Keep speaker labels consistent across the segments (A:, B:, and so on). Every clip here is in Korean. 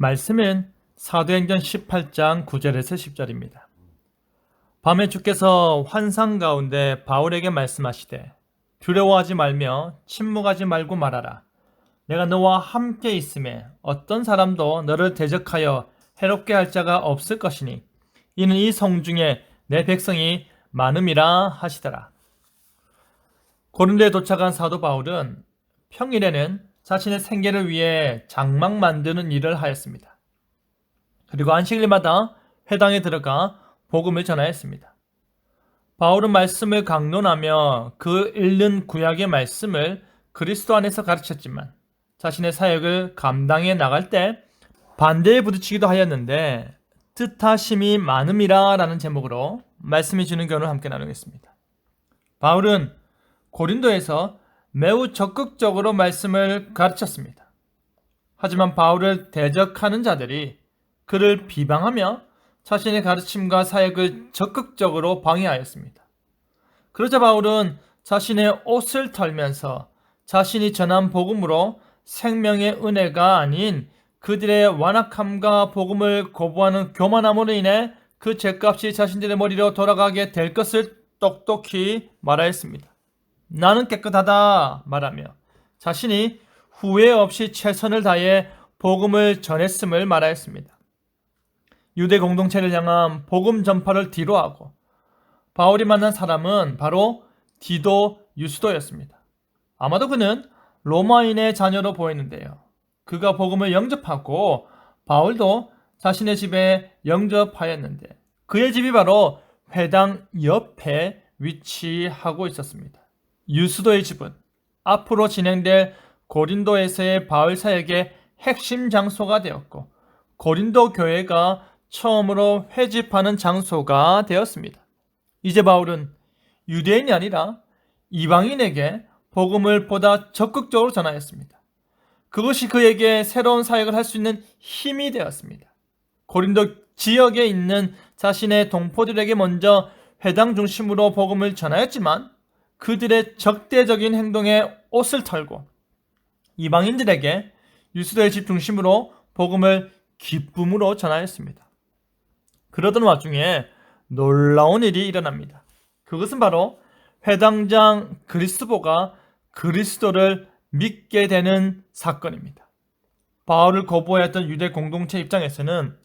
A: 말씀은 사도행전 18장 9절에서 10절입니다. 밤에 주께서 환상 가운데 바울에게 말씀하시되 두려워하지 말며 침묵하지 말고 말하라. 내가 너와 함께 있음에 어떤 사람도 너를 대적하여 해롭게 할 자가 없을 것이니 이는 이 성중에 내 백성이 많음이라 하시더라. 고린도에 도착한 사도 바울은 평일에는 자신의 생계를 위해 장막 만드는 일을 하였습니다. 그리고 안식일마다 회당에 들어가 복음을 전하였습니다. 바울은 말씀을 강론하며 그 읽는 구약의 말씀을 그리스도 안에서 가르쳤지만 자신의 사역을 감당해 나갈 때 반대에 부딪히기도 하였는데 뜻하심이 많음이라 라는 제목으로 말씀이 주는 교훈을 함께 나누겠습니다. 바울은 고린도에서 매우 적극적으로 말씀을 가르쳤습니다. 하지만 바울을 대적하는 자들이 그를 비방하며 자신의 가르침과 사역을 적극적으로 방해하였습니다. 그러자 바울은 자신의 옷을 털면서 자신이 전한 복음으로 생명의 은혜가 아닌 그들의 완악함과 복음을 거부하는 교만함으로 인해 그 죄값이 자신들의 머리로 돌아가게 될 것을 똑똑히 말하였습니다. 나는 깨끗하다 말하며 자신이 후회 없이 최선을 다해 복음을 전했음을 말하였습니다. 유대 공동체를 향한 복음 전파를 뒤로하고 바울이 만난 사람은 바로 디도 유스도였습니다. 아마도 그는 로마인의 자녀로 보였는데요. 그가 복음을 영접하고 바울도 자신의 집에 영접하였는데 그의 집이 바로 회당 옆에 위치하고 있었습니다. 유스도의 집은 앞으로 진행될 고린도에서의 바울 사역의 핵심 장소가 되었고 고린도 교회가 처음으로 회집하는 장소가 되었습니다. 이제 바울은 유대인이 아니라 이방인에게 복음을 보다 적극적으로 전하였습니다. 그것이 그에게 새로운 사역을 할 수 있는 힘이 되었습니다. 고린도 지역에 있는 자신의 동포들에게 먼저 회당 중심으로 복음을 전하였지만 그들의 적대적인 행동에 옷을 털고 이방인들에게 유스도의 집 중심으로 복음을 기쁨으로 전하였습니다. 그러던 와중에 놀라운 일이 일어납니다. 그것은 바로 회당장 그리스보가 그리스도를 믿게 되는 사건입니다. 바울을 거부하였던 유대 공동체 입장에서는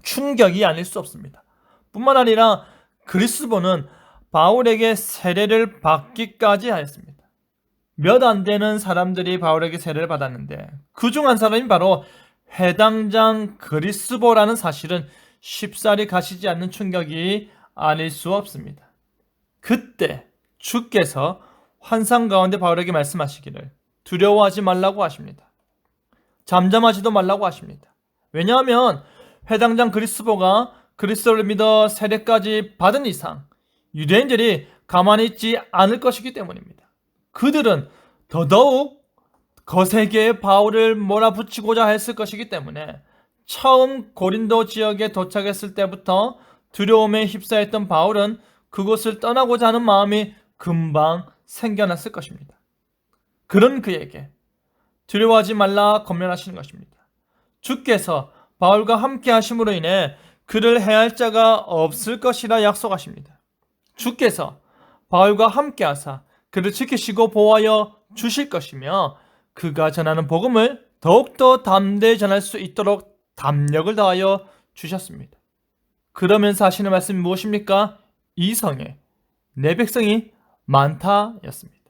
A: 충격이 아닐 수 없습니다. 뿐만 아니라 그리스보는 바울에게 세례를 받기까지 하였습니다. 몇 안 되는 사람들이 바울에게 세례를 받았는데 그중 한 사람이 바로 회당장 그리스보라는 사실은 쉽사리 가시지 않는 충격이 아닐 수 없습니다. 그때 주께서 환상 가운데 바울에게 말씀하시기를 두려워하지 말라고 하십니다. 잠잠하지도 말라고 하십니다. 왜냐하면 회당장 그리스보가 그리스도를 믿어 세례까지 받은 이상 유대인들이 가만히 있지 않을 것이기 때문입니다. 그들은 더더욱 거세게 바울을 몰아붙이고자 했을 것이기 때문에 처음 고린도 지역에 도착했을 때부터 두려움에 휩싸였던 바울은 그곳을 떠나고자 하는 마음이 금방 생겨났을 것입니다. 그런 그에게 두려워하지 말라 권면하시는 것입니다. 주께서 바울과 함께 하심으로 인해 그를 해할 자가 없을 것이라 약속하십니다. 주께서 바울과 함께 하사 그를 지키시고 보호하여 주실 것이며 그가 전하는 복음을 더욱더 담대히 전할 수 있도록 담력을 더하여 주셨습니다. 그러면서 하시는 말씀이 무엇입니까? 이 성에 내 백성이 많다였습니다.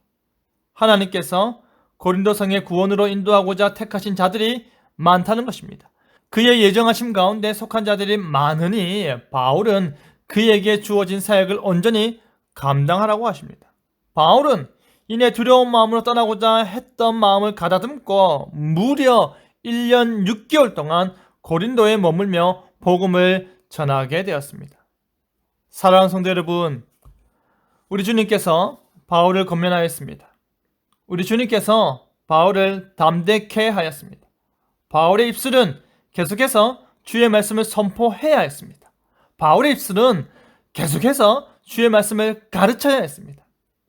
A: 하나님께서 고린도 성의 구원으로 인도하고자 택하신 자들이 많다는 것입니다. 그의 예정하심 가운데 속한 자들이 많으니 바울은 그에게 주어진 사역을 온전히 감당하라고 하십니다. 바울은 이내 두려운 마음으로 떠나고자 했던 마음을 가다듬고 무려 1년 6개월 동안 고린도에 머물며 복음을 전하게 되었습니다. 사랑하는 성도 여러분, 우리 주님께서 바울을 권면하였습니다. 우리 주님께서 바울을 담대케 하였습니다. 바울의 입술은 계속해서 주의 말씀을 선포해야 했습니다. 바울의 입술은 계속해서 주의 말씀을 가르쳐야 했습니다.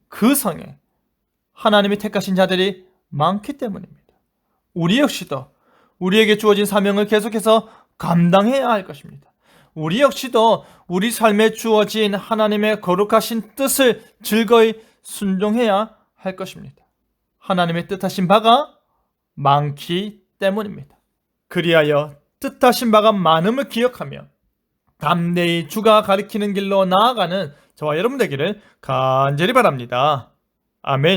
A: 그 성에 하나님이 택하신 자들이 많기 때문입니다. 우리 역시도 우리에게 주어진 사명을 계속해서 감당해야 할 것입니다. 우리 역시도 우리 삶에 주어진 하나님의 거룩하신 뜻을 즐거이 순종해야 할 것입니다. 하나님의 뜻하신 바가 많기 때문입니다. 그리하여 뜻하신 바가 많음을 기억하며 담대히 주가 가리키는 길로 나아가는 저와 여러분 되기를 간절히 바랍니다. 아멘.